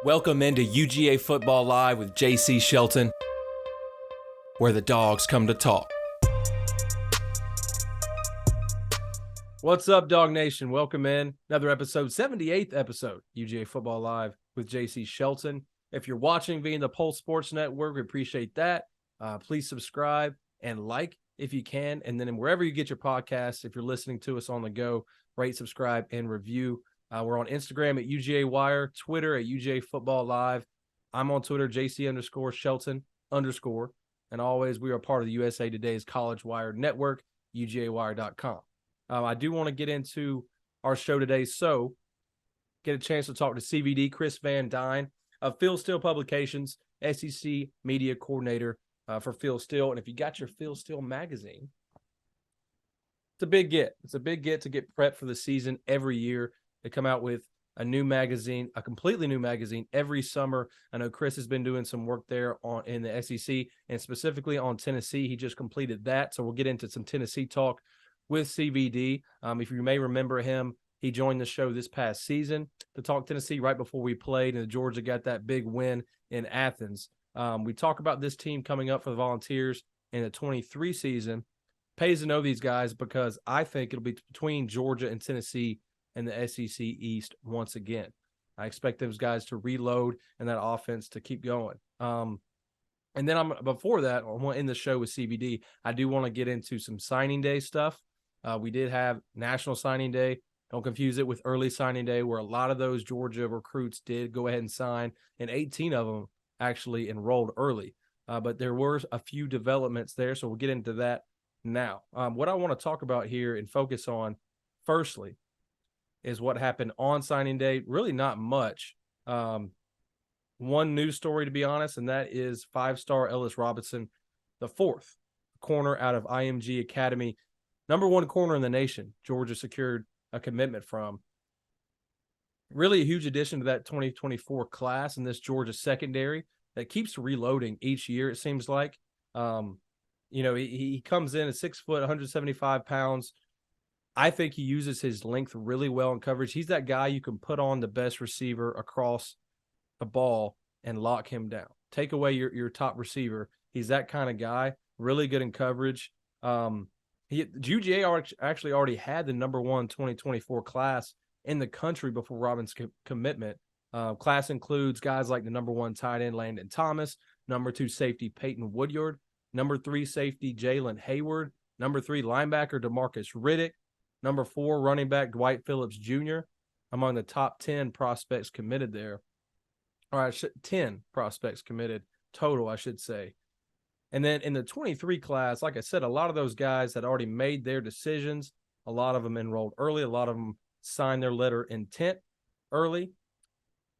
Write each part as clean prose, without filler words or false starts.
Welcome into UGA Football Live with JC Shelton, where the dogs come to talk. What's up, Dog Nation? Welcome in. Another episode, 78th episode, UGA Football Live with JC Shelton. If you're watching via the Pulse Sports Network, we appreciate that. Please subscribe and like if you can. And then wherever you get your podcasts, if you're listening to us on the go, rate, subscribe, and review. We're on Instagram at UGA Wire, Twitter at UGA Football Live. I'm on Twitter, JC_Shelton_. And always, we are part of the USA Today's College Wire Network, UGAWire.com. I do want to get into our show today, so get a chance to talk to CVD, Chris Van Dine of Phil Steele Publications, SEC Media Coordinator for Phil Steele. And if you got your Phil Steele magazine, it's a big get. It's a big get to get prepped for the season every year. They come out with a new magazine, a completely new magazine every summer. I know Chris has been doing some work there in the SEC and specifically on Tennessee. He just completed that, so we'll get into some Tennessee talk with CVD. If you may remember him, he joined the show this past season to talk Tennessee right before we played, and Georgia got that big win in Athens. We talk about this team coming up for the Volunteers in the 23 season. Pays to know these guys because I think it'll be between Georgia and Tennessee and the SEC East once again. I expect those guys to reload and that offense to keep going. And then before that, I want to end the show with CVD. I do want to get into some signing day stuff. We did have National Signing Day. Don't confuse it with early signing day, where a lot of those Georgia recruits did go ahead and sign, and 18 of them actually enrolled early. But there were a few developments there, so we'll get into that now. What I want to talk about here and focus on, firstly, is what happened on signing day. Really not much. One news story, to be honest, and that is five-star Ellis Robinson, the fourth corner out of IMG Academy, number one corner in the nation. Georgia secured a commitment from. Really a huge addition to that 2024 class in this Georgia secondary that keeps reloading each year, it seems like. He comes in at 6 foot, 175 pounds. I think he uses his length really well in coverage. He's that guy you can put on the best receiver across the ball and lock him down. Take away your top receiver. He's that kind of guy, really good in coverage. UGA actually already had the number one 2024 class in the country before Robin's commitment. Class includes guys like the number one tight end Landon Thomas, number two safety Peyton Woodyard, number three safety Jalen Hayward, number three linebacker DeMarcus Riddick, number four running back Dwight Phillips Jr. among the top 10 prospects committed there. All right, 10 prospects committed total, I should say. And then in the 23 class, like I said, a lot of those guys had already made their decisions. A lot of them enrolled early. A lot of them signed their letter intent early.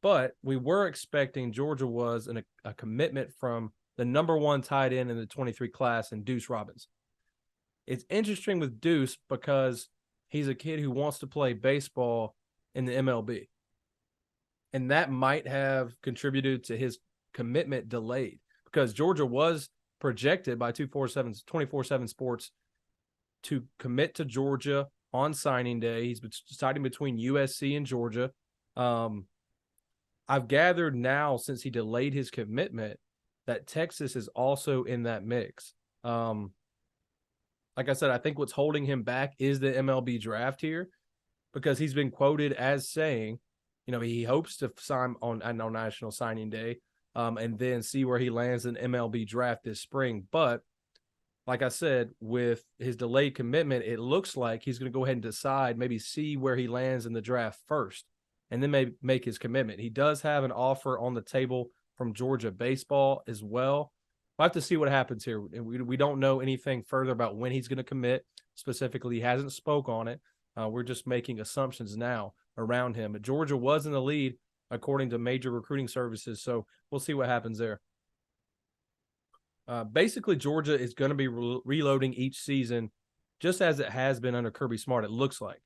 But we were expecting Georgia was a commitment from the number one tight end in the 23 class in Deuce Robbins. It's interesting with Deuce because he's a kid who wants to play baseball in the MLB. And that might have contributed to his commitment delayed because Georgia was projected by 24/7 Sports to commit to Georgia on signing day. He's deciding between USC and Georgia. I've gathered now, since he delayed his commitment, that Texas is also in that mix. Like I said, I think what's holding him back is the MLB draft here, because he's been quoted as saying, he hopes to sign on National Signing Day and then see where he lands in MLB draft this spring. But like I said, with his delayed commitment, it looks like he's going to go ahead and decide, maybe see where he lands in the draft first, and then maybe make his commitment. He does have an offer on the table from Georgia baseball as well. We'll have to see what happens here. We don't know anything further about when he's going to commit. Specifically, he hasn't spoke on it. We're just making assumptions now around him. But Georgia was in the lead, according to major recruiting services, so we'll see what happens there. Basically, Georgia is going to be reloading each season, just as it has been under Kirby Smart, it looks like.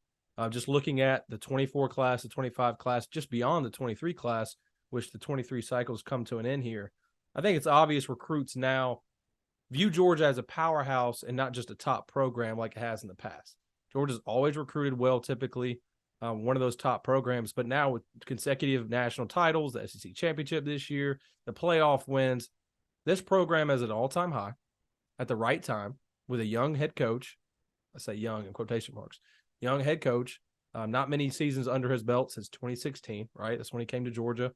Just looking at the 24 class, the 25 class, just beyond the 23 class, which the 23 cycles come to an end here. I think it's obvious recruits now view Georgia as a powerhouse and not just a top program like it has in the past. Georgia's always recruited well, typically. one of those top programs. But now with consecutive national titles, the SEC championship this year, the playoff wins, this program is at an all-time high at the right time with a young head coach. I say young in quotation marks, young head coach. Not many seasons under his belt since 2016, right? That's when he came to Georgia.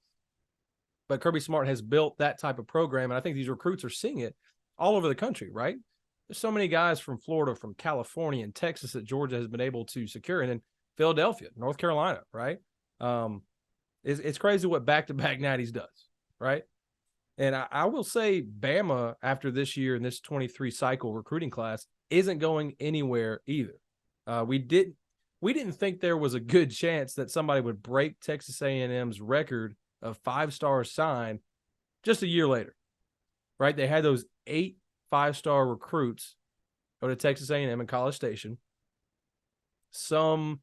But Kirby Smart has built that type of program, and I think these recruits are seeing it all over the country, right? There's so many guys from Florida, from California, and Texas that Georgia has been able to secure, and then Philadelphia, North Carolina, right? It's crazy what back-to-back natties does, right? And I will say Bama, after this year and this 23 cycle recruiting class, isn't going anywhere either. We didn't think there was a good chance that somebody would break Texas A&M's record of 5-star sign just a year later, right? They had those 8 5-star recruits go to Texas A&M in College Station. Some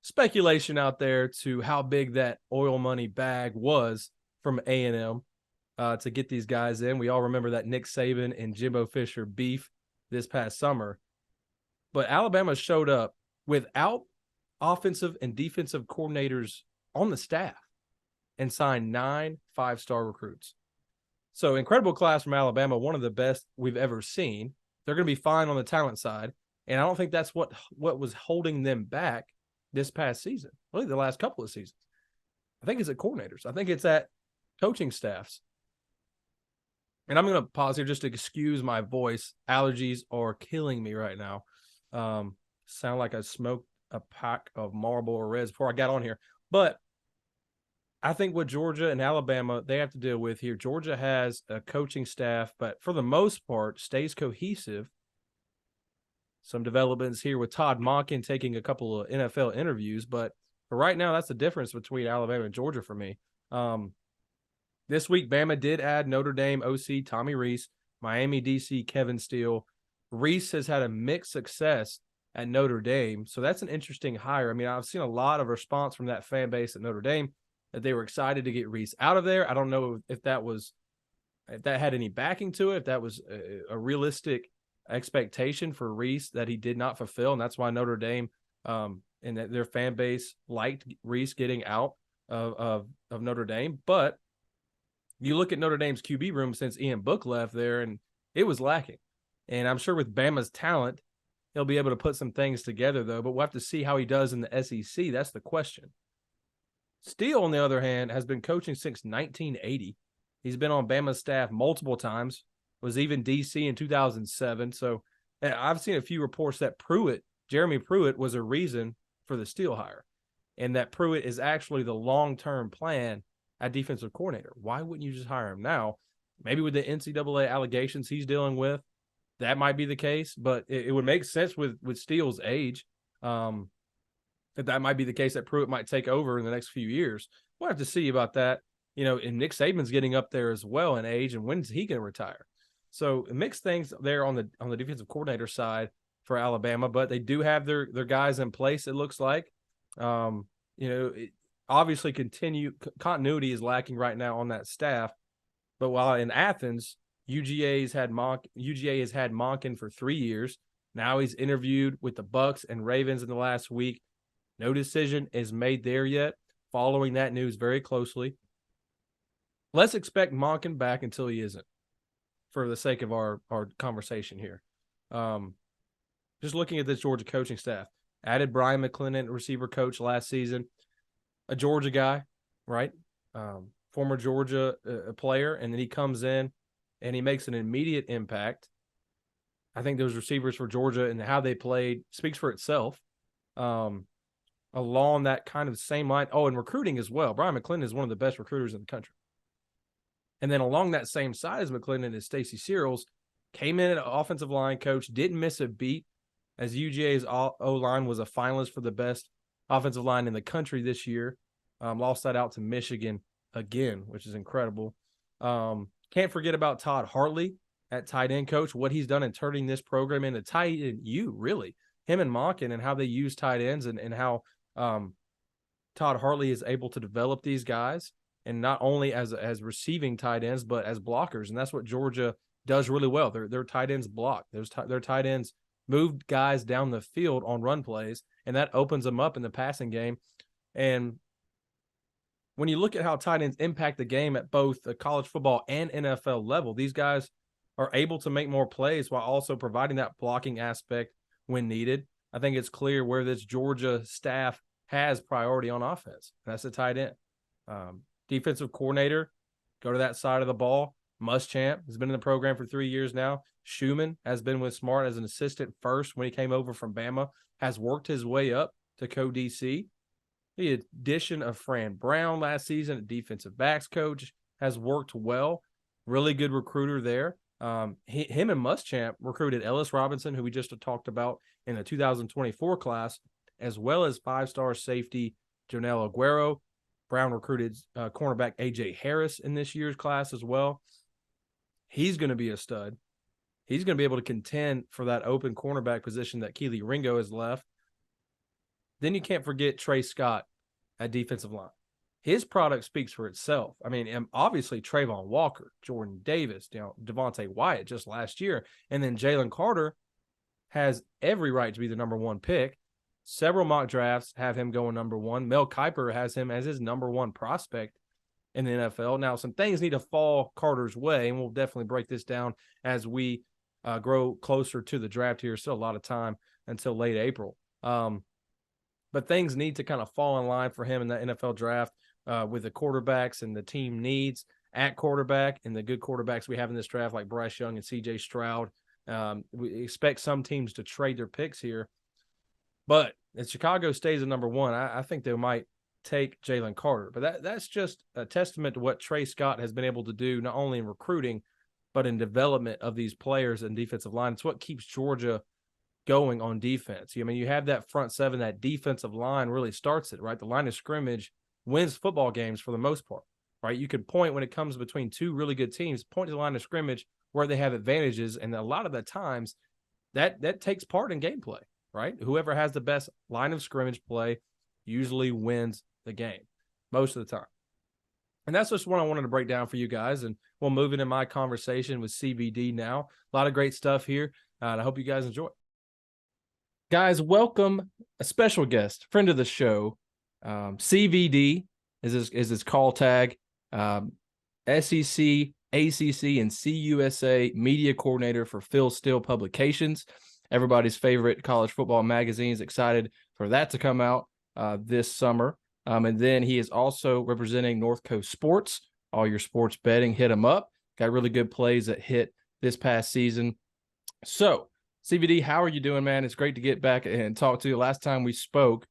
speculation out there to how big that oil money bag was from A&M to get these guys in. We all remember that Nick Saban and Jimbo Fisher beef this past summer. But Alabama showed up without offensive and defensive coordinators on the staff and signed 9 5-star recruits. So incredible class from Alabama, one of the best we've ever seen. They're going to be fine on the talent side. And I don't think that's what was holding them back this past season, really the last couple of seasons. I think it's at coordinators. I think it's at coaching staffs. And I'm going to pause here just to excuse my voice. Allergies are killing me right now. Sound like I smoked a pack of Marlboro Reds before I got on here. But I think what Georgia and Alabama, they have to deal with here, Georgia has a coaching staff, but for the most part, stays cohesive. Some developments here with Todd Monken taking a couple of NFL interviews, but for right now, that's the difference between Alabama and Georgia for me. This week, Bama did add Notre Dame OC Tommy Rees, Miami DC Kevin Steele. Rees has had a mixed success at Notre Dame, so that's an interesting hire. I mean, I've seen a lot of response from that fan base at Notre Dame that they were excited to get Rees out of there. I don't know if that had any backing to it, if that was a realistic expectation for Rees that he did not fulfill, and that's why Notre Dame and their fan base liked Rees getting out of Notre Dame. But you look at Notre Dame's QB room since Ian Book left there, and it was lacking. And I'm sure with Bama's talent, he'll be able to put some things together, though. But we'll have to see how he does in the SEC. That's the question. Steele, on the other hand, has been coaching since 1980. He's been on Bama's staff multiple times, was even DC in 2007. So I've seen a few reports that Jeremy Pruitt, was a reason for the Steele hire, and that Pruitt is actually the long-term plan at defensive coordinator. Why wouldn't you just hire him now? Maybe with the NCAA allegations he's dealing with, that might be the case, but it would make sense with Steele's age. That might be the case, that Pruitt might take over in the next few years. We'll have to see about that. And Nick Saban's getting up there as well in age, and when's he going to retire? So mixed things there on the defensive coordinator side for Alabama, but they do have their guys in place, it looks like. Obviously continuity is lacking right now on that staff. But while in Athens, UGA has had Monken for 3 years. Now he's interviewed with the Bucks and Ravens in the last week. No decision is made there yet. Following that news very closely. Let's expect Monken back until he isn't, for the sake of our conversation here. Just looking at this Georgia coaching staff. Added Brian McClendon, receiver coach last season. A Georgia guy, right? Former Georgia player, and then he comes in and he makes an immediate impact. I think those receivers for Georgia and how they played speaks for itself. Along that kind of same line. Oh, and recruiting as well. Brian McClendon is one of the best recruiters in the country. And then along that same side as McClendon is Stacy Searles, came in as an offensive line coach, didn't miss a beat, as UGA's O-line was a finalist for the best offensive line in the country this year. Lost that out to Michigan again, which is incredible. Can't forget about Todd Hartley at tight end coach, what he's done in turning this program into tight end really. Him and Monken and how they use tight ends and how Todd Hartley is able to develop these guys, and not only as receiving tight ends, but as blockers. And that's what Georgia does really well. Their tight ends block. Their tight ends moved guys down the field on run plays, and that opens them up in the passing game. And when you look at how tight ends impact the game at both the college football and NFL level, these guys are able to make more plays while also providing that blocking aspect when needed. I think it's clear where this Georgia staff has priority on offense. That's the tight end. Defensive coordinator, go to that side of the ball. Muschamp has been in the program for 3 years now. Schumann has been with Smart as an assistant first when he came over from Bama, has worked his way up to co-DC. The addition of Fran Brown last season, a defensive backs coach, has worked well. Really good recruiter there. Him and Muschamp recruited Ellis Robinson, who we just talked about in the 2024 class, as well as five-star safety Jonel Aguero. Brown recruited cornerback A.J. Harris in this year's class as well. He's going to be a stud. He's going to be able to contend for that open cornerback position that Keely Ringo has left. Then you can't forget Trey Scott at defensive line. His product speaks for itself. I mean, obviously Trayvon Walker, Jordan Davis, Devontae Wyatt just last year, and then Jalen Carter has every right to be the number one pick. Several mock drafts have him going number one. Mel Kiper has him as his number one prospect in the NFL. Now, some things need to fall Carter's way, and we'll definitely break this down as we grow closer to the draft here. Still a lot of time until late April. But things need to kind of fall in line for him in the NFL draft with the quarterbacks and the team needs at quarterback and the good quarterbacks we have in this draft like Bryce Young and C.J. Stroud. We expect some teams to trade their picks here. But if Chicago stays at number one, I think they might take Jalen Carter. But that's just a testament to what Trey Scott has been able to do, not only in recruiting, but in development of these players and defensive line. It's what keeps Georgia going on defense. I mean, you have that front seven, that defensive line really starts it, right? The line of scrimmage wins football games for the most part, right? You could point when it comes between two really good teams, point to the line of scrimmage where they have advantages. And a lot of the times that takes part in gameplay, right? Whoever has the best line of scrimmage play usually wins the game most of the time. And that's just what I wanted to break down for you guys. And we'll move into my conversation with CVD now. A lot of great stuff here. And I hope you guys enjoy. Guys, welcome a special guest, friend of the show. CVD is his call tag. SEC, ACC, and CUSA media coordinator for Phil Steele Publications. Everybody's favorite college football magazines. Excited for that to come out this summer. And then he is also representing North Coast Sports. All your sports betting, hit him up. Got really good plays that hit this past season. So, CVD, how are you doing, man? It's great to get back and talk to you. Last time we spoke,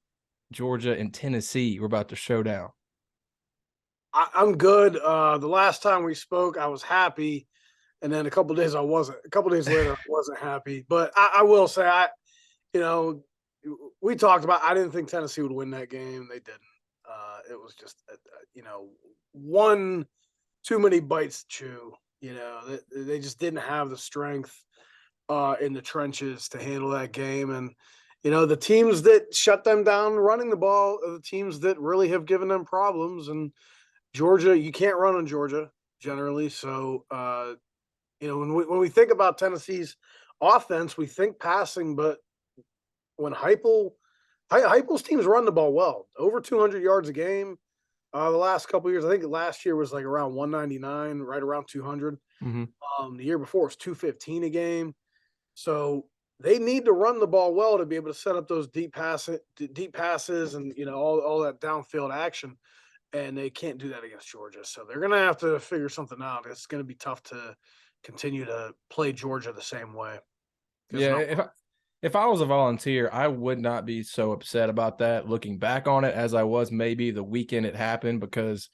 Georgia and Tennessee were about to show down. I'm good. The last time we spoke, I was happy. And then a couple days I wasn't. A couple days later, I wasn't happy. But I will say, we talked about, I didn't think Tennessee would win that game. They didn't. It was just, one too many bites to chew. They just didn't have the strength in the trenches to handle that game. And, the teams that shut them down running the ball are the teams that really have given them problems. And Georgia, you can't run on Georgia generally. So, when we think about Tennessee's offense, we think passing, but when Heupel's teams run the ball well, over 200 yards a game. The last couple of years, I think last year was like around 199, right around 200. Mm-hmm. The year before was 215 a game. So they need to run the ball well to be able to set up those deep passes and all that downfield action. And they can't do that against Georgia. So they're going to have to figure something out. It's going to be tough to continue to play Georgia the same way. Yeah, if I was a Volunteer, I would not be so upset about that looking back on it as I was maybe the weekend it happened, because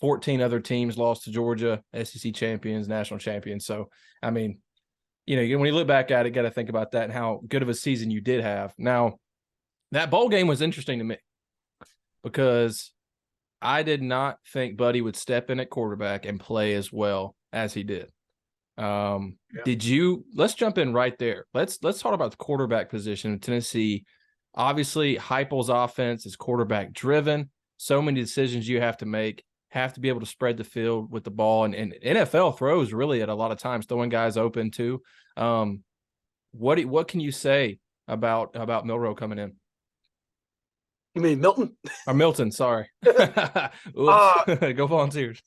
14 other teams lost to Georgia, SEC champions, national champions. So, I mean, when you look back at it, got to think about that and how good of a season you did have. Now, that bowl game was interesting to me because I did not think Buddy would step in at quarterback and play as well as he did. Let's jump in right there. Let's talk about the quarterback position in Tennessee. Obviously, Heupel's offense is quarterback driven. So many decisions you have to make, have to be able to spread the field with the ball. And NFL throws really at a lot of times, throwing guys open too. What can you say about Milroe coming in? You mean Milton? Or Milton, sorry. Oops. Uh, Go Volunteers.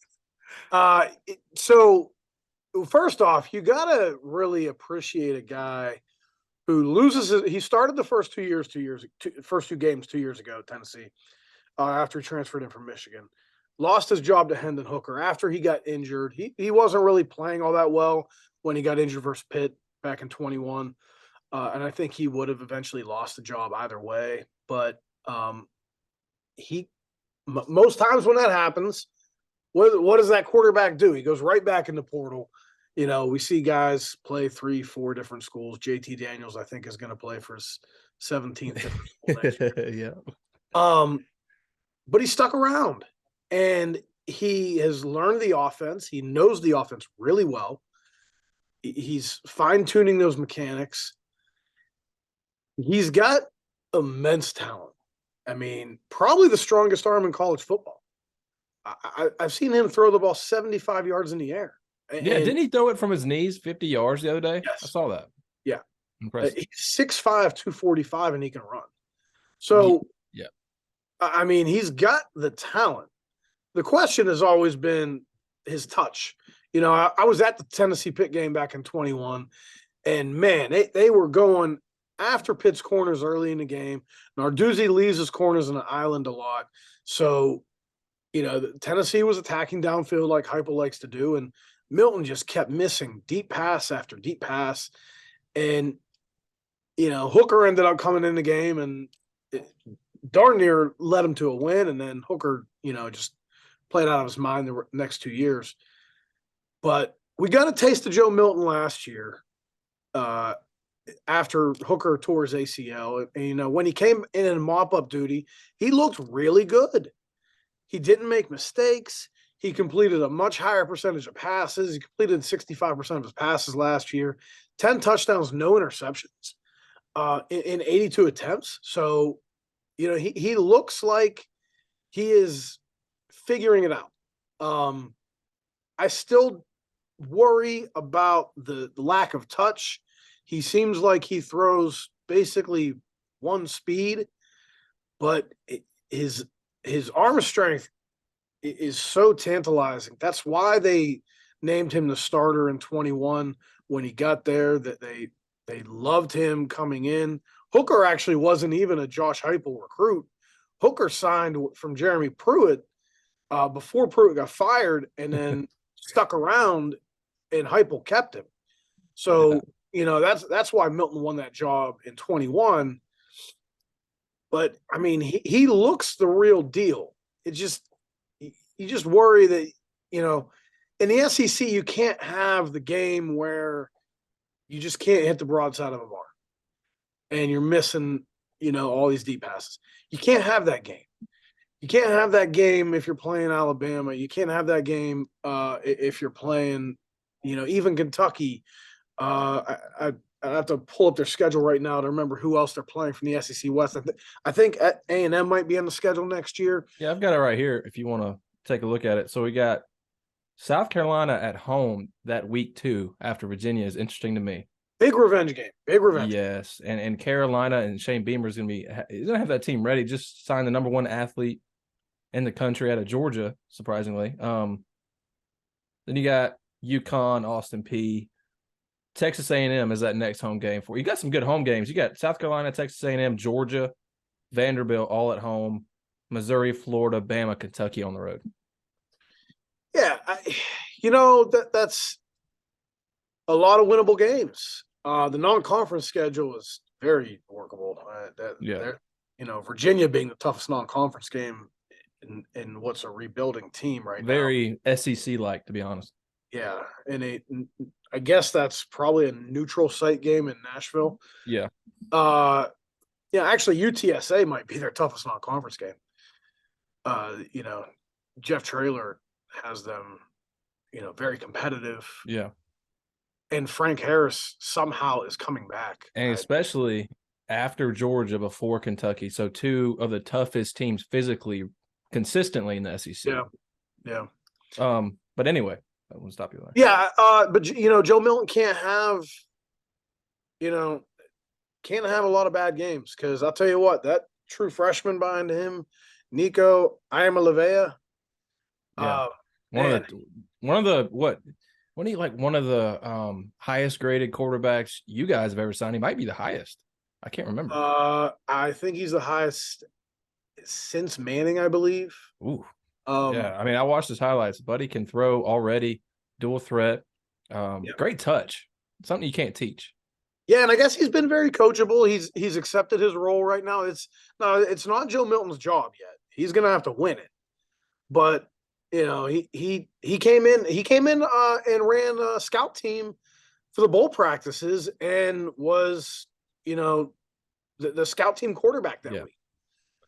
so first off, you gotta really appreciate a guy who he started the first first two games 2 years ago, Tennessee, after he transferred in from Michigan. Lost his job to Hendon Hooker after he got injured. He wasn't really playing all that well when he got injured versus Pitt back in 21. And I think he would have eventually lost the job either way. But most times when that happens, what does that quarterback do? He goes right back in the portal. We see guys play 3-4 different schools. JT Daniels, I think, is going to play for his 17th different school next year. Yeah. But he stuck around, and he has learned the offense. He knows the offense really well. He's fine-tuning those mechanics. He's got immense talent. I mean, probably the strongest arm in college football. I've seen him throw the ball 75 yards in the air. Yeah, didn't he throw it from his knees 50 yards the other day? Yes. I saw that. Yeah. Impressive. He's 6'5", 245, and he can run. So, yeah. I mean, he's got the talent. The question has always been his touch. I was at the Tennessee Pitt game back in 21, and, man, they were going after Pitt's corners early in the game. Narduzzi leaves his corners in the island a lot. So, Tennessee was attacking downfield like Heupel likes to do, and Milton just kept missing deep pass after deep pass. And, Hooker ended up coming in the game and darn near led him to a win. And then Hooker, just played out of his mind the next 2 years. But we got a taste of Joe Milton last year after Hooker tore his ACL. And, when he came in mop-up duty, he looked really good. He didn't make mistakes. He completed a much higher percentage of passes. He completed 65% of his passes last year, 10 touchdowns, no interceptions in 82 attempts. So, he looks like he is figuring it out. I still worry about the lack of touch. He seems like he throws basically one speed, but his arm strength is so tantalizing. That's why they named him the starter in 21 when he got there, that they loved him coming in. Hooker actually wasn't even a Josh Heupel recruit. Hooker signed from Jeremy Pruitt before Pruitt got fired, and then stuck around, and Heupel kept him. So, that's why Milton won that job in 21. But, I mean, he looks the real deal. You just worry that, in the SEC, you can't have the game where you just can't hit the broadside of a bar and you're missing, all these deep passes. You can't have that game. You can't have that game if you're playing Alabama. You can't have that game if you're playing, even Kentucky. I have to pull up their schedule right now to remember who else they're playing from the SEC West. I think A&M might be on the schedule next year. Yeah, I've got it right here if you want to take a look at it. So we got South Carolina at home that week 2 after Virginia is interesting to me. Big revenge game. Big revenge. Yes, and Carolina and Shane Beamer is going to have that team ready. Just signed the number 1 athlete in the country out of Georgia, surprisingly. Then you got UConn, Austin Peay. Texas A&M is that next home game for you. Got some good home games. You got South Carolina, Texas A&M, Georgia, Vanderbilt all at home, Missouri, Florida, Bama, Kentucky on the road. Yeah, that's a lot of winnable games. The non-conference schedule is very workable. Virginia being the toughest non-conference game in what's a rebuilding team right now. Very SEC-like, to be honest. Yeah, and I guess that's probably a neutral site game in Nashville. Yeah. Actually, UTSA might be their toughest non-conference game. Jeff Traylor has them, very competitive. Yeah. And Frank Harris somehow is coming back. And especially after Georgia, before Kentucky. So 2 of the toughest teams physically, consistently in the SEC. Yeah. But anyway, I won't stop you there. Yeah, but Joe Milton can't have you know, can't have a lot of bad games because I'll tell you what, that true freshman behind him, Nico Iamaleava, Yeah. uh, One man, of the one of the what when he like one of the highest graded quarterbacks you guys have ever signed. He might be the highest. I can't remember. I think he's the highest since Manning, I believe. Ooh. Um, Yeah. I mean, I watched his highlights. Buddy can throw already, dual threat. yeah. Great touch. Something you can't teach. Yeah, and I guess he's been very coachable. He's accepted his role right now. It's not Joe Milton's job yet. He's gonna have to win it. But he came in and ran a scout team for the bowl practices and was the scout team quarterback that Yeah. week.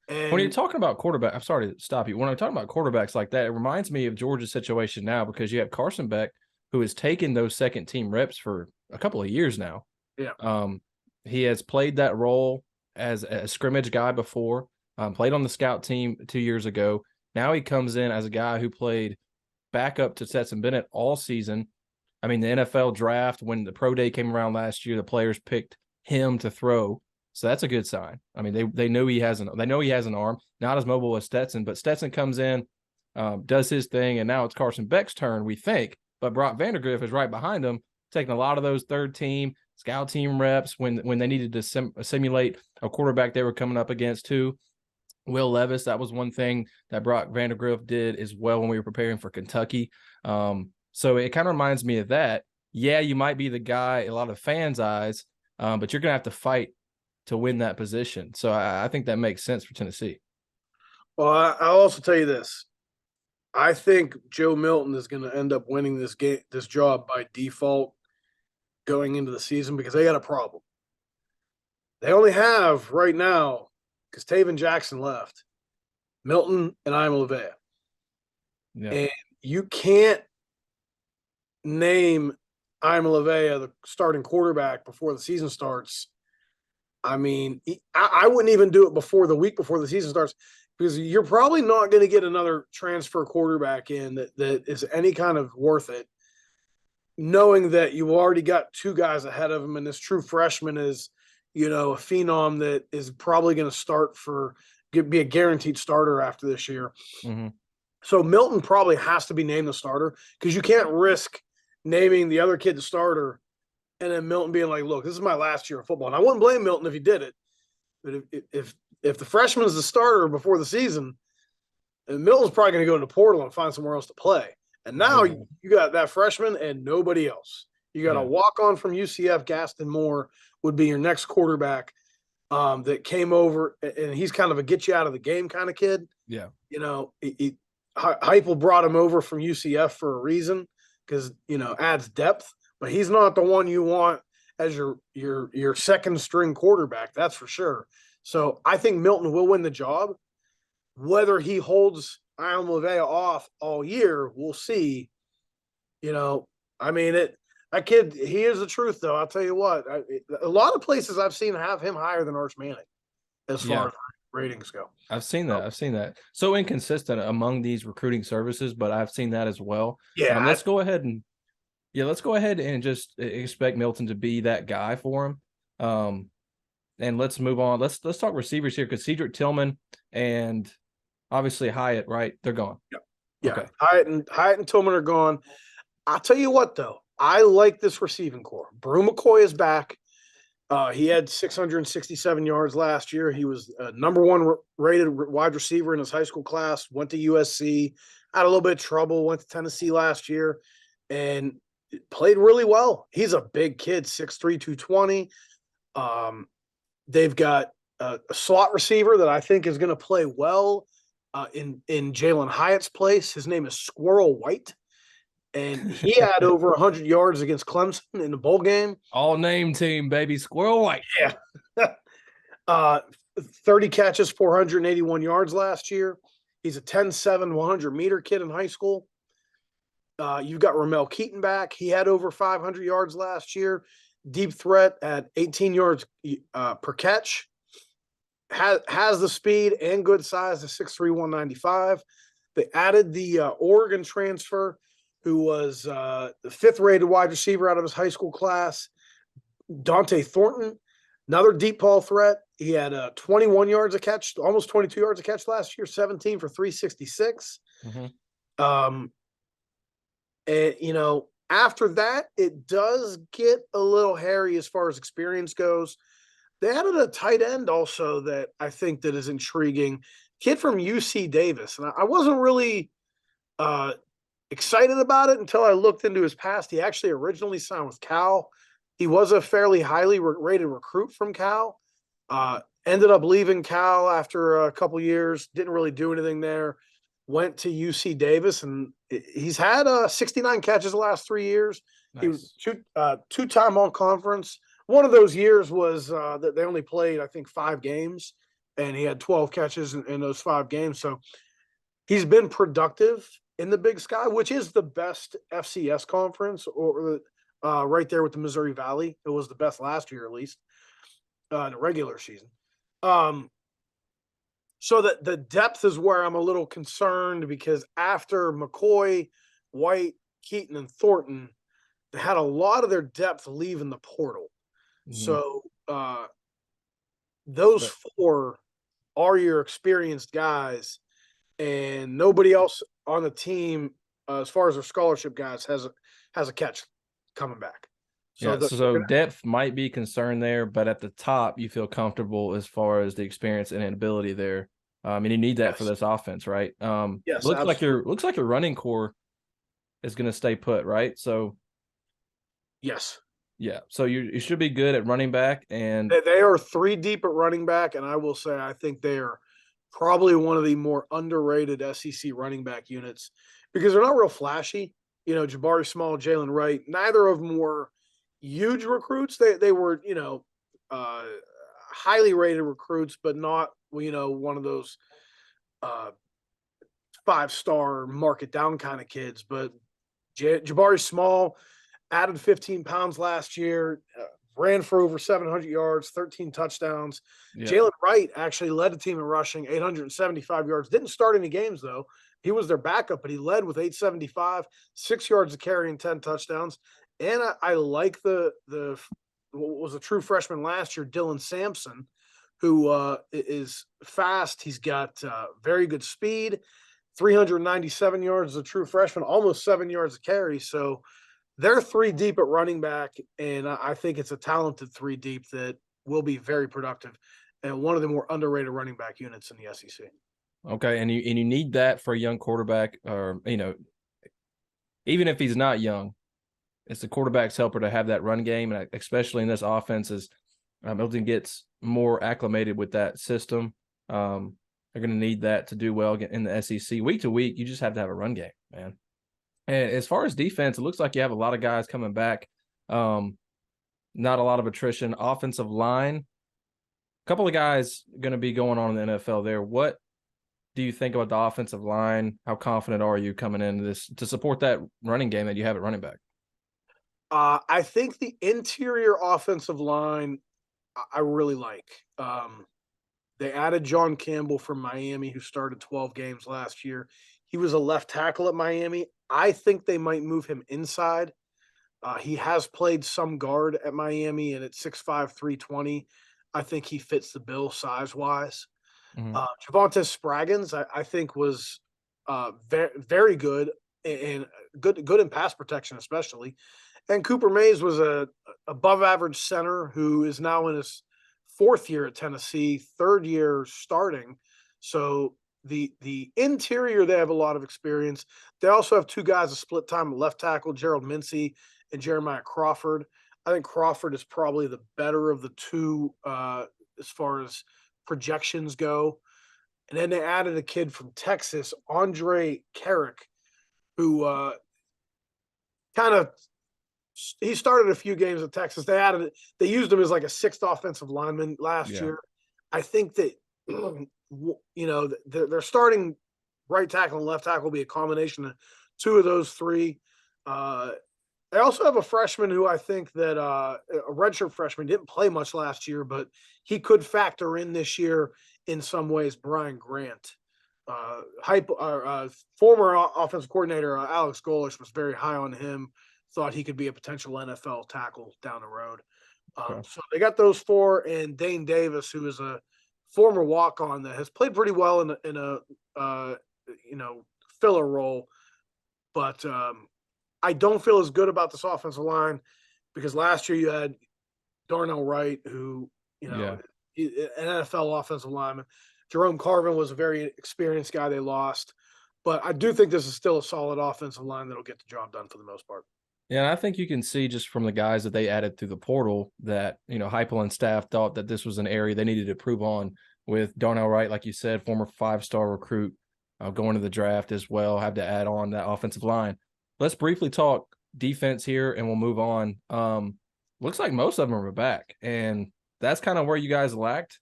When you're And talking about quarterback, I'm sorry to stop you. When I'm talking about quarterbacks like that, it reminds me of Georgia's situation now because you have Carson Beck, who has taken those second team reps for a couple of years now. yeah, Um, he has played that role as a scrimmage guy before, played on the scout team 2 years ago. Now he comes in as a guy who played backup to Stetson Bennett all season. I mean, the NFL draft, when the pro day came around last year, the players picked him to throw. So that's a good sign. I mean, they know he has an arm, not as mobile as Stetson, but Stetson comes in, does his thing, and now it's Carson Beck's turn, we think. But Brock Vandagriff is right behind him, taking a lot of those third team, scout team reps when they needed to simulate a quarterback they were coming up against too. Will Levis, that was one thing that Brock Vandagriff did as well when we were preparing for Kentucky. So it kind of reminds me of that. Yeah, you might be the guy a lot of fans' eyes, but you're going to have to fight to win that position. So I think that makes sense for Tennessee. well, I'll also tell you this. I think Joe Milton is going to end up winning this job by default going into the season because they got a problem. They only have right now, because Taven Jackson left, Milton and Iamaleava. Yeah. And you can't name Iamaleava the starting quarterback before the season starts. I mean, I wouldn't even do it before the week before the season starts because you're probably not going to get another transfer quarterback in that is any kind of worth it, knowing that you already got two guys ahead of him, and this true freshman is, a phenom that is probably going to be a guaranteed starter after this year. Mm-hmm. So Milton probably has to be named the starter because you can't risk naming the other kid the starter and then Milton being like, "Look, this is my last year of football." And I wouldn't blame Milton if he did it, but if the freshman is the starter before the season, and Milton's probably going to go into portal and find somewhere else to play. And now you got that freshman and nobody else. You got a walk on from UCF. Gaston Moore would be your next quarterback that came over, and he's kind of a get you out of the game kind of kid. Yeah. Heupel brought him over from UCF for a reason because adds depth, but he's not the one you want as your second string quarterback. That's for sure. So I think Milton will win the job. Whether he holds Iamaleava off all year, we'll see. I mean, that kid, he is the truth, though. I'll tell you what, a lot of places I've seen have him higher than Arch Manning as far as ratings go. I've seen that. So inconsistent among these recruiting services, but I've seen that as well. Yeah. Let's go ahead and just expect Milton to be that guy for him. And let's move on. Let's talk receivers here because Cedric Tillman and obviously Hyatt, right? They're gone. Yeah. Okay. Hyatt and Tillman are gone. I'll tell you what, though. I like this receiving core. Brew McCoy is back. He had 667 yards last year. He was number one rated wide receiver in his high school class, went to USC, had a little bit of trouble, went to Tennessee last year, and played really well. He's a big kid, 6'3", 220. They've got a slot receiver that I think is going to play well in Jalen Hyatt's place. His name is Squirrel White. And he had over 100 yards against Clemson in the bowl game. All name team, baby. Squirrel White. Yeah. 30 catches, 481 yards last year. He's a 10-7, 100-meter kid in high school. You've got Ramel Keaton back. He had over 500 yards last year. Deep threat at 18 yards per catch. Has the speed and good size to 6'3", 195. They added the Oregon transfer, who was the fifth-rated wide receiver out of his high school class, Dante Thornton, another deep ball threat. He had 21 yards a catch, almost 22 yards a catch last year, 17 for 366. Um, and, after that, it does get a little hairy as far as experience goes. They added a tight end also that I think that is intriguing. Kid from UC Davis. And I wasn't really excited about it until I looked into his past. He actually originally signed with Cal. He was a fairly highly rated recruit from Cal. Ended up leaving Cal after a couple years. Didn't really do anything there. Went to UC Davis, and he's had 69 catches the last 3 years. Nice. He was two-time all-conference. One of those years was that they only played, I think, 5 games, and he had 12 catches in those 5 games. So he's been productive in the Big Sky, which is the best FCS conference, or right there with the Missouri Valley. It was the best last year, at least, in the regular season. So that the depth is where I'm a little concerned, because after McCoy, White, Keaton, and Thornton, they had a lot of their depth leaving the portal. So those 4 are your experienced guys, and nobody else on the team, as far as their scholarship guys, has a catch coming back. So depth might be concerned there, but at the top, you feel comfortable as far as the experience and ability there. And you need that for this offense, right? Yes, looks like your running core is going to stay put, right? So, yes, yeah. So you should be good at running back, and they are 3 deep at running back, and I will say I think they are probably one of the more underrated SEC running back units, because they're not real flashy. Jabari Small, Jalen Wright, neither of them were huge recruits. They were, highly rated recruits, but not, one of those 5-star mark it down kind of kids. But Jabari Small added 15 pounds last year, ran for over 700 yards, 13 touchdowns. Yeah. Jalen Wright actually led the team in rushing, 875 yards. Didn't start any games, though. He was their backup, but he led with 875, 6 yards of carry, and 10 touchdowns. And I like the what was a true freshman last year, Dylan Sampson, who is fast. He's got very good speed, 397 yards as a true freshman, almost 7 yards of carry. So they're 3 deep at running back, and I think it's a talented 3 deep that will be very productive, and one of the more underrated running back units in the SEC. Okay, and you need that for a young quarterback, or even if he's not young, it's the quarterback's helper to have that run game, and especially in this offense, as Milton gets more acclimated with that system, they're going to need that to do well in the SEC. Week to week, you just have to have a run game, man. And as far as defense, it looks like you have a lot of guys coming back. Not a lot of attrition. Offensive line, a couple of guys going to be going on in the NFL there. What do you think about the offensive line? How confident are you coming into this to support that running game that you have at running back? I think the interior offensive line I really like. They added John Campbell from Miami, who started 12 games last year. He was a left tackle at Miami. I think they might move him inside. He has played some guard at Miami, and at 6'5", 320, I think he fits the bill size-wise. Javonte Spraggins, I think, was very, very good, and good in pass protection especially. And Cooper Mays was a above-average center who is now in his 4th year at Tennessee, 3rd year starting. So the interior, they have a lot of experience. They also have 2 guys a split time left tackle, Gerald Mincey and Jeremiah Crawford. I think Crawford is probably the better of the 2 as far as projections go. And then they added a kid from Texas, Andre Carrick, who he started a few games at Texas. They used him as like a 6th offensive lineman last year. I think that their starting right tackle and left tackle will be a combination of 2 of those 3. They also have a freshman who I think that a redshirt freshman, didn't play much last year, but he could factor in this year in some ways. Brian Grant, former offensive coordinator Alex Golesh was very high on him. Thought he could be a potential NFL tackle down the road. Okay. So they got those four, and Dane Davis, who is a former walk-on that has played pretty well in a filler role, but I don't feel as good about this offensive line because last year you had Darnell Wright, who Yeah. an NFL offensive lineman. Jerome Carvin was a very experienced guy they lost, but I do think this is still a solid offensive line that'll get the job done for the most part. Yeah, and I think you can see just from the guys that they added through the portal that, Heupel and staff thought that this was an area they needed to improve on with Darnell Wright, like you said, former 5-star recruit, going to the draft as well, have to add on that offensive line. Let's briefly talk defense here, and we'll move on. Looks like most of them are back, and that's kind of where you guys lacked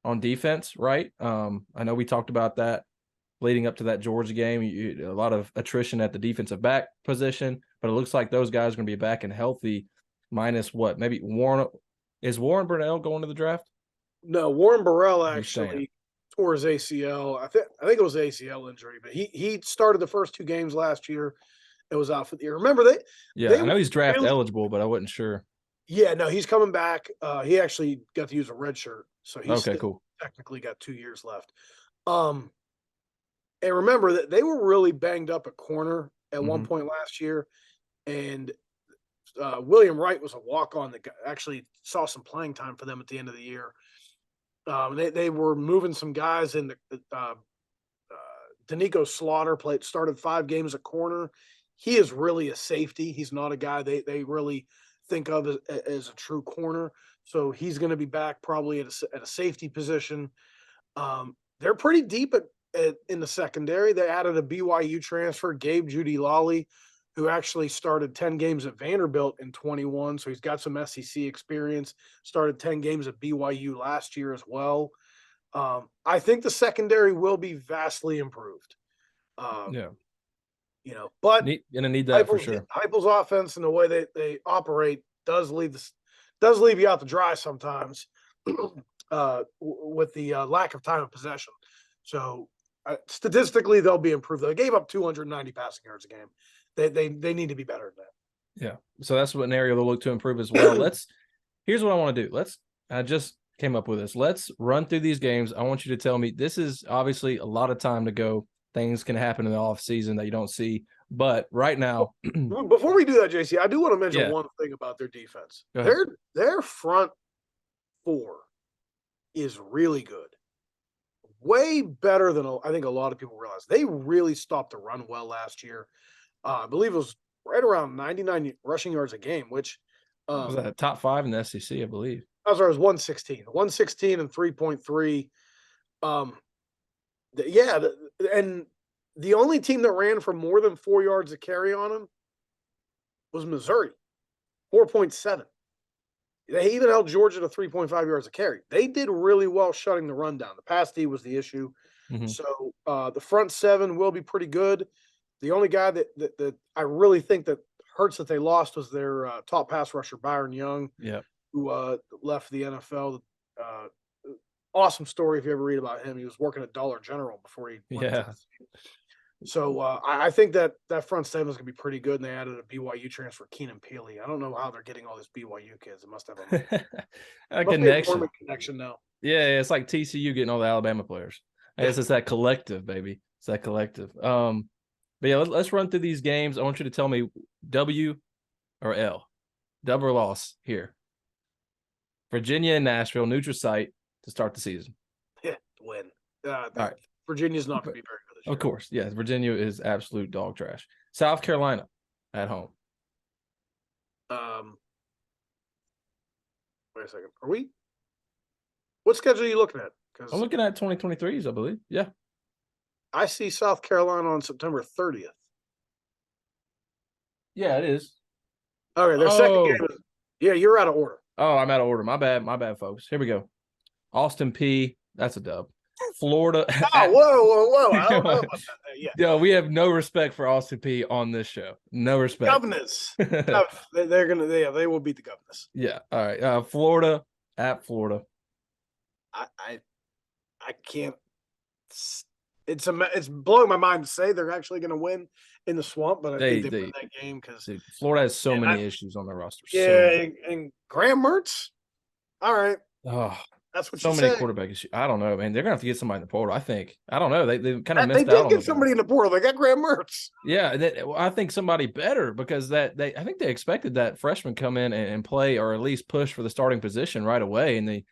on defense, right? I know we talked about that leading up to that Georgia game. A lot of attrition at the defensive back position, but it looks like those guys are going to be back and healthy, minus what? Maybe Warren. Is Warren Burnell going to the draft? No, Warren Burrell He's staying. actually tore his ACL. I think it was ACL injury, but he started the first two games last year. It was out for the year. Remember I know he's draft eligible, but I wasn't sure. Yeah, no, he's coming back. He actually got to use a red shirt, so he's cool. Technically got 2 years left. And remember that they were really banged up at corner at one point last year, and William Wright was a walk-on that actually saw some playing time for them at the end of the year. They were moving some guys in. Danico Slaughter started 5 games at corner. He is really a safety. He's not a guy they really think of as a true corner. So he's going to be back probably at a safety position. They're pretty deep in the secondary. They added a BYU transfer, Gabe Judy Lawley, who actually started 10 games at Vanderbilt in 21. So he's got some SEC experience, started 10 games at BYU last year as well. I think the secondary will be vastly improved. But Gonna need that for sure. Heupel's offense and the way they operate does leave you out to dry sometimes with the lack of time of possession. So statistically, they'll be improved. They gave up 290 passing yards a game. They need to be better than that. Yeah. So that's what an area they'll look to improve as well. Here's what I want to do. I just came up with this. Let's run through these games. I want you to tell me, this is obviously a lot of time to go. Things can happen in the off season that you don't see. But right now, before we do that, JC, I do want to mention one thing about their defense. Their front four is really good. Way better than I think a lot of people realize. They really stopped the run well last year. I believe it was right around 99 rushing yards a game, which was that top 5 in the SEC, I believe. I was 116 and 3.3. And the only team that ran for more than 4 yards a carry on them was Missouri, 4.7. They even held Georgia to 3.5 yards a carry. They did really well shutting the run down. The pass D was the issue. So the front 7 will be pretty good. The only guy that I really think that hurts that they lost was their top pass rusher, Byron Young, who left the NFL. Awesome story if you ever read about him. He was working at Dollar General before he went to So I think that front 7 is going to be pretty good, and they added a BYU transfer, Keenan Peely. I don't know how they're getting all these BYU kids. It must have a connection now. Yeah, it's like TCU getting all the Alabama players. I guess it's that collective, baby. It's that collective. But yeah, let's run through these games. I want you to tell me W or L. Dub or loss here. Virginia and Nashville, neutral site to start the season. Yeah, win. All right. Virginia's not going to be very good this year. Of course, yes. Virginia is absolute dog trash. South Carolina at home. Wait a second. What schedule are you looking at? I'm looking at 2023s, I believe. Yeah. I see South Carolina on September 30th. Yeah, it is. Okay, their second game is, you're out of order. Oh, I'm out of order. My bad, folks. Here we go. Austin Peay. That's a dub. Florida. Whoa. I don't know about that. Yeah. Yo, we have no respect for Austin Peay on this show. No respect. Governors. They will beat the Governors. Yeah. All right. Florida at Florida. I can't it's blowing my mind to say they're actually going to win in the Swamp, but I think they win They that game because Florida has so many issues on their roster. So yeah, many. and Graham Mertz. All right, Oh, that's what you so many say. quarterback issues. I don't know, man. They're gonna have to get somebody in the portal. I think. I don't know. They kind of They missed out did on the get somebody in the portal. They got Graham Mertz. Yeah, I think somebody better because I think they expected that freshman come in and play or at least push for the starting position right away, and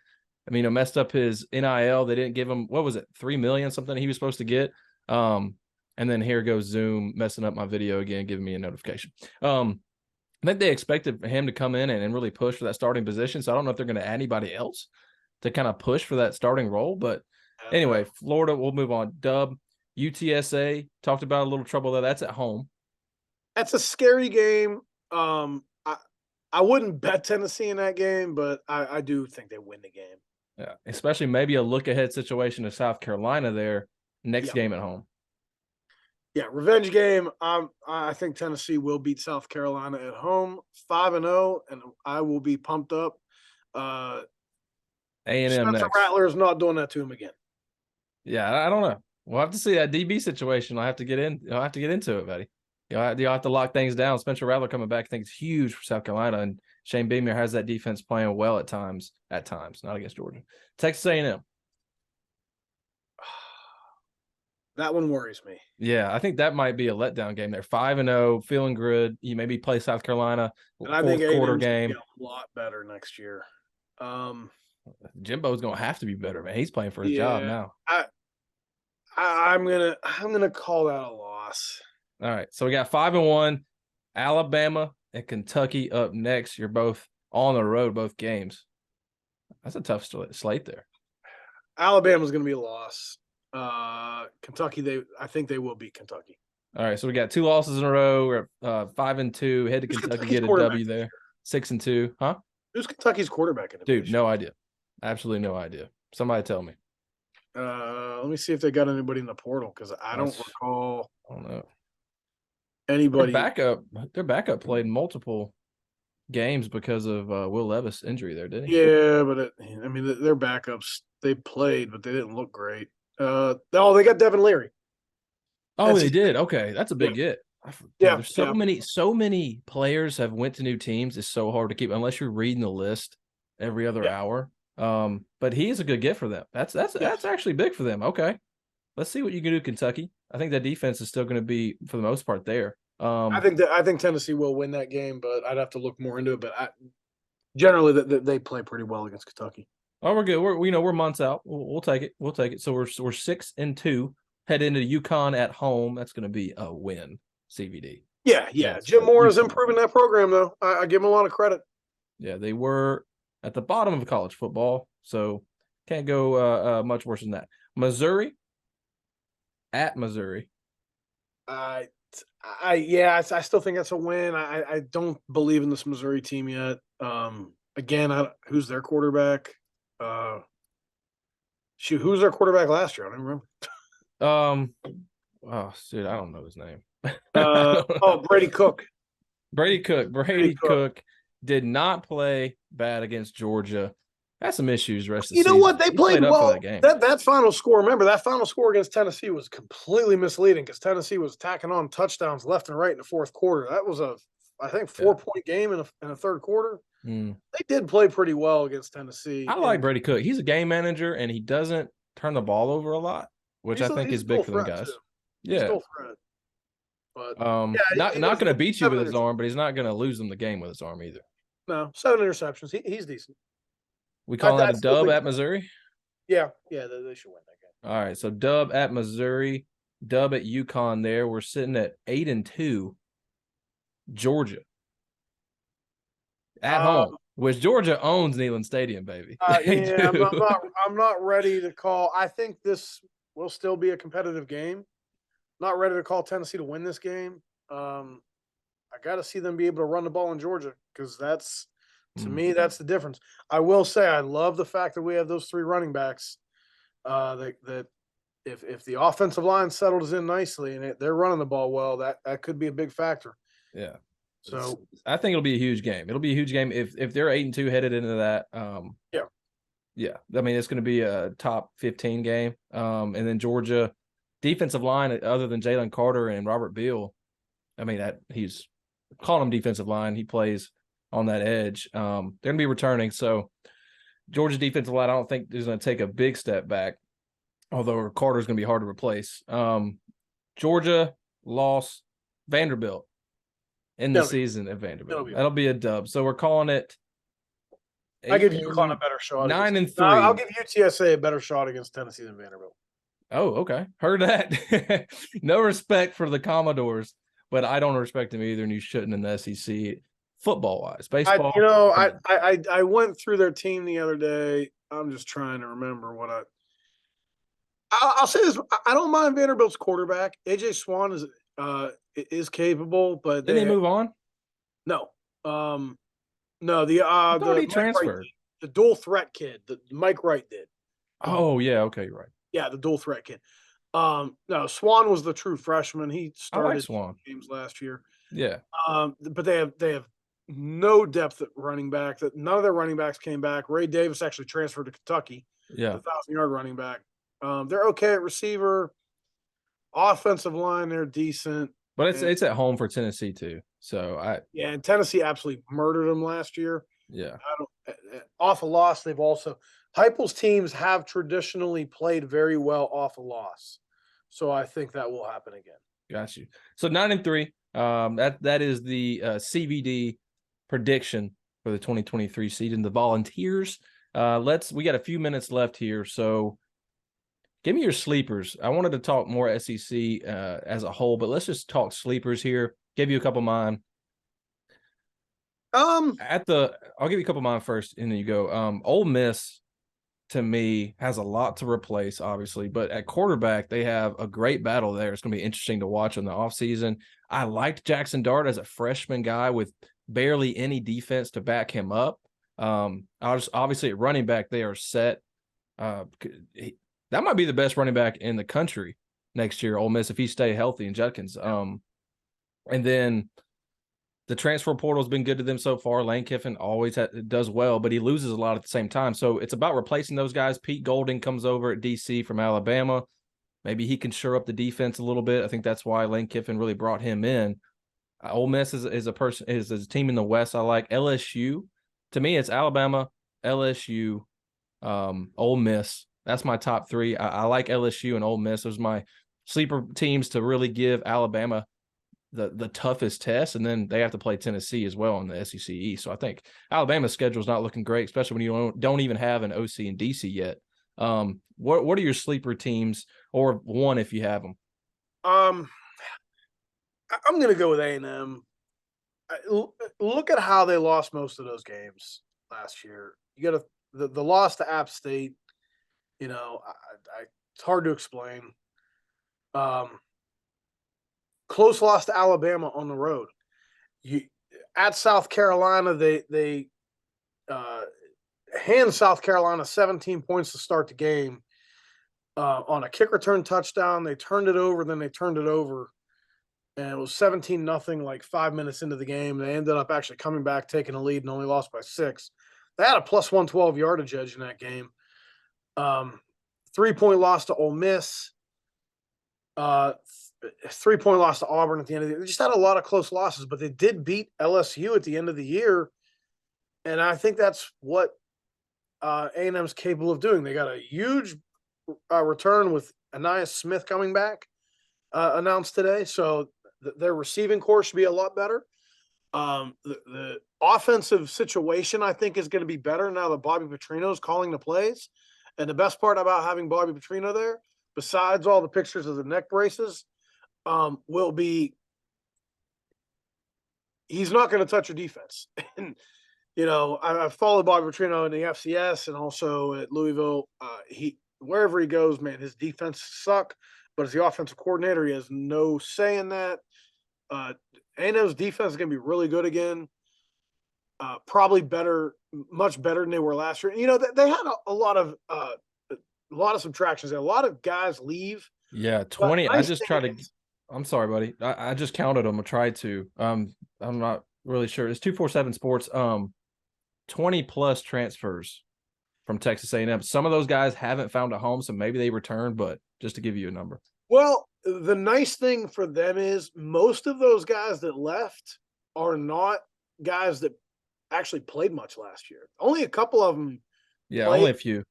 messed up his NIL. They didn't give him what was it, $3 million something he was supposed to get. And then here goes Zoom messing up my video again, giving me a notification. I think they expected him to come in and really push for that starting position. So I don't know if they're going to add anybody else to kind of push for that starting role. But anyway, Florida, we'll move on. Dub, UTSA, talked about a little trouble there. That's at home. That's a scary game. I wouldn't bet Tennessee in that game, but I do think they win the game. Yeah, especially maybe a look-ahead situation to South Carolina there next game at home. Yeah, revenge game. I think Tennessee will beat South Carolina at home, 5-0, and I will be pumped up. A&M Spencer next. Rattler is not doing that to him again. Yeah, I don't know. We'll have to see that DB situation. I'll have to get into it, buddy. You'll have to lock things down. Spencer Rattler coming back, I think, is huge for South Carolina, and Shane Beamer has that defense playing well at times, not against Georgia. Texas A&M. That one worries me. Yeah, I think that might be a letdown game. They're 5-0, feeling good. You maybe play South Carolina, and I think quarter game. A lot better next year. Jimbo's gonna have to be better, man. He's playing for his job now. I'm gonna call that a loss. All right, so we got 5-1, Alabama and Kentucky up next. You're both on the road, both games. That's a tough slate there. Alabama's gonna be a loss. Kentucky, I think they will beat Kentucky. All right, so we got 2 losses in a row. We're 5-2. Head to Kentucky, get a W there. 6-2, huh? Who's Kentucky's quarterback in the Dude, no idea. Absolutely no idea. Somebody tell me. Let me see if they got anybody in the portal because I don't recall. I don't know. Anybody? Their backup played multiple games because of Will Levis' injury there, didn't he? Yeah, but their backups, they played, but they didn't look great. They got Devin Leary. Oh, they did. Okay, that's a big get. Yeah, there's so many players have went to new teams. It's so hard to keep unless you're reading the list every other hour. But he is a good get for them. That's actually big for them. Okay, let's see what you can do, Kentucky. I think that defense is still going to be for the most part there. I think Tennessee will win that game, but I'd have to look more into it. But generally, they play pretty well against Kentucky. Oh, we're good. We're months out. We'll take it. We'll take it. So we're 6-2. Head into UConn at home. That's going to be a win. CVD. Yeah. Jim Moore is improving that program, though. I give him a lot of credit. Yeah, they were at the bottom of college football, so can't go much worse than that. Missouri at Missouri. I still think that's a win. I don't believe in this Missouri team yet. Again, who's their quarterback? Who's their quarterback last year? I don't remember. Oh, dude, I don't know his name. Brady Cook. Brady Cook did not play bad against Georgia. Had some issues rest of the season. You know what? They played well. That game. That final score, remember, that final score against Tennessee was completely misleading because Tennessee was tacking on touchdowns left and right in the fourth quarter. That was I think 4-point game in a third quarter. They did play pretty well against Tennessee. I like Brady Cook. He's a game manager, and he doesn't turn the ball over a lot, which I think is big for them guys. Too. Yeah. Still threat. But not going to beat you with his arm, but he's not going to lose them the game with his arm either. No, 7 interceptions. He's decent. We call that a dub at Missouri? Yeah, they should win that game. All right, so dub at Missouri, dub at UConn there. We're sitting at 8-2. Georgia. At home, which Georgia owns Neyland Stadium, baby. I'm not ready to call. I think this will still be a competitive game. Not ready to call Tennessee to win this game. I got to see them be able to run the ball in Georgia because to me, that's the difference. I will say I love the fact that we have those 3 running backs. That if the offensive line settles in nicely and they're running the ball well, that could be a big factor. Yeah. So I think it'll be a huge game. It'll be a huge game if they're 8-2 headed into that. Yeah. I mean, it's going to be a top 15 game. And then Georgia, defensive line, other than Jalen Carter and Robert Beal, I mean, he's calling him defensive line. He plays on that edge. They're going to be returning. So Georgia defensive line, I don't think is going to take a big step back, although Carter's going to be hard to replace. Georgia lost Vanderbilt in the season at Vanderbilt. That'll be a dub. So we're calling it. I give UConn a better shot. 9-3. I'll give UTSA a better shot against Tennessee than Vanderbilt. Oh, okay. Heard that. No respect for the Commodores, but I don't respect them either, and you shouldn't in the SEC football-wise. Baseball. I went through their team the other day. I'm just trying to remember what I'll say this. I don't mind Vanderbilt's quarterback. AJ Swan is capable, but didn't he move on? No. No, the transferred. Wright, the dual threat kid, the Mike Wright did. Oh yeah, okay, you're right. Yeah, the dual threat kid. No, Swan was the true freshman. He started Swan games last year. Yeah. But they have no depth at running back. That none of their running backs came back. Ray Davis actually transferred to Kentucky. Yeah, the 1,000-yard running back. They're okay at receiver. Offensive line, they're decent. But it's at home for Tennessee too. So and Tennessee absolutely murdered them last year. Yeah. Off a loss, they've also Heupel's teams have traditionally played very well off a loss. So I think that will happen again. Got you. So 9-3. That is the CVD prediction for the 2023 season. The Volunteers. We got a few minutes left here, so give me your sleepers. I wanted to talk more SEC as a whole, but let's just talk sleepers here. Give you a couple of mine. I'll give you a couple of mine first, and then you go. Ole Miss, to me, has a lot to replace, obviously, but at quarterback, they have a great battle there. It's going to be interesting to watch in the offseason. I liked Jackson Dart as a freshman guy with barely any defense to back him up. Obviously, at running back, they are set. That might be the best running back in the country next year, Ole Miss, if he stay healthy, and Judkins. And then the transfer portal has been good to them so far. Lane Kiffin always does well, but he loses a lot at the same time. So it's about replacing those guys. Pete Golding comes over at DC from Alabama. Maybe he can shore up the defense a little bit. I think that's why Lane Kiffin really brought him in. Ole Miss is a team in the West I like. LSU, to me, it's Alabama, LSU, Ole Miss. That's my top three. I like LSU and Ole Miss. Those are my sleeper teams to really give Alabama the toughest test, and then they have to play Tennessee as well in the SEC East. So I think Alabama's schedule is not looking great, especially when you don't even have an OC in DC yet. What are your sleeper teams, or one if you have them? I'm going to go with A&M. Look at how they lost most of those games last year. You got the loss to App State. You know, it's hard to explain. Close loss to Alabama on the road. At South Carolina, they hand South Carolina 17 points to start the game on a kick return touchdown. They turned it over, then they turned it over, and it was 17-0 like 5 minutes into the game. They ended up actually coming back, taking a lead, and only lost by 6. They had a plus 112 yardage edge in that game. 3-point loss to Ole Miss. 3-point loss to Auburn at the end of the year. They just had a lot of close losses, but they did beat LSU at the end of the year. And I think that's what A&M's capable of doing. They got a huge return with Anais Smith coming back announced today. So their receiving core should be a lot better. The offensive situation, I think, is going to be better now that Bobby Petrino is calling the plays. And the best part about having Bobby Petrino there, besides all the pictures of the neck braces, will be he's not going to touch your defense. And, you know, I've followed Bobby Petrino in the FCS and also at Louisville. Wherever he goes, man, his defense suck. But as the offensive coordinator, he has no say in that. A&M's defense is going to be really good again. Probably better, much better than they were last year. You know, they had a lot of subtractions. A lot of guys leave. Yeah, 20. I'm sorry, buddy. I just counted them. I tried to. I'm not really sure. It's 247 Sports. 20 plus transfers from Texas A&M. Some of those guys haven't found a home, so maybe they return. But just to give you a number. Well, the nice thing for them is most of those guys that left are not guys that actually played much last year. Only a couple of them Yeah, played, only a few.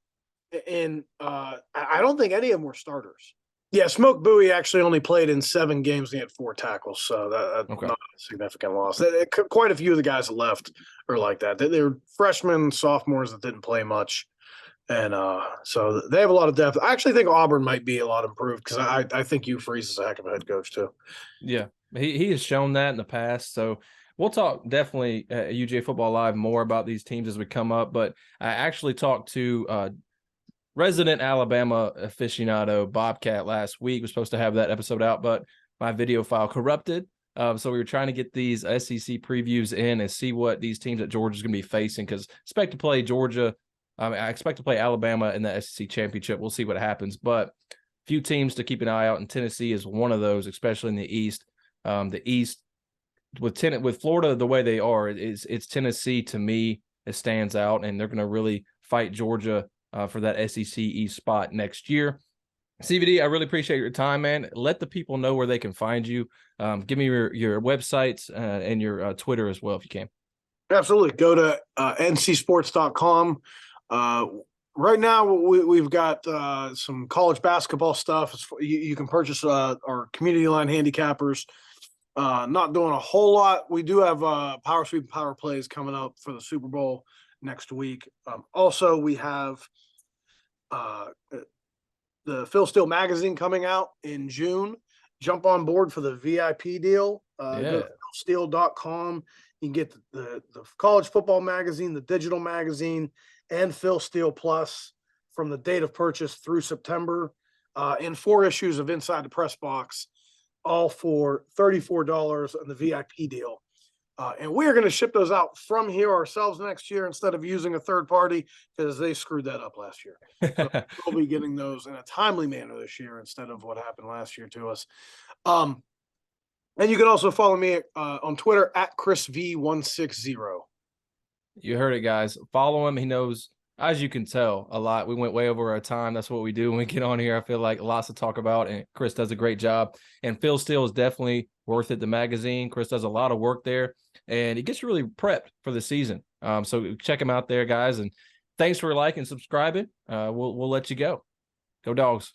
and I don't think any of them were starters. Yeah, Smoke Bowie actually only played in 7 games. And he had 4 tackles, so that's Okay. not a significant loss. Quite a few of the guys that left are like that. They were freshmen, sophomores that didn't play much. And so they have a lot of depth. I actually think Auburn might be a lot improved because I think Hugh Freeze is a heck of a head coach too. Yeah, he has shown that in the past. So we'll talk definitely at UGA Football Live more about these teams as we come up. But I actually talked to resident Alabama aficionado Bobcat last week. We're supposed to have that episode out, but my video file corrupted. So we were trying to get these SEC previews in and see what these teams that Georgia's going to be facing, because expect to play Georgia. I expect to play Alabama in the SEC championship. We'll see what happens, but few teams to keep an eye out, and Tennessee is one of those, especially in the East. The East with Florida the way they are, it's Tennessee to me. It stands out, and they're going to really fight Georgia for that SEC East spot next year. CVD, I really appreciate your time, man. Let the people know where they can find you. Give me your websites and your Twitter as well, if you can. Absolutely. Go to ncsports.com. Right now, we've got some college basketball stuff. You can purchase our community line handicappers. Not doing a whole lot. We do have power sweep and power plays coming up for the Super Bowl next week. Also, we have the Phil Steele magazine coming out in June. Jump on board for the VIP deal. Go to philsteele.com. You can get the college football magazine, the digital magazine, and Phil Steele Plus from the date of purchase through September, and 4 issues of Inside the Press Box, all for $34 on the VIP deal. And we're going to ship those out from here ourselves next year instead of using a third party, because they screwed that up last year. So we'll be getting those in a timely manner this year instead of what happened last year to us. And you can also follow me on Twitter at ChrisV160. You heard it, guys. Follow him. He knows, as you can tell, a lot. We went way over our time. That's what we do when we get on here. I feel like lots to talk about, and Chris does a great job. And Phil Steele is definitely worth it, the magazine. Chris does a lot of work there, and he gets you really prepped for the season. So check him out there, guys. And thanks for liking and subscribing. We'll let you go. Go Dogs.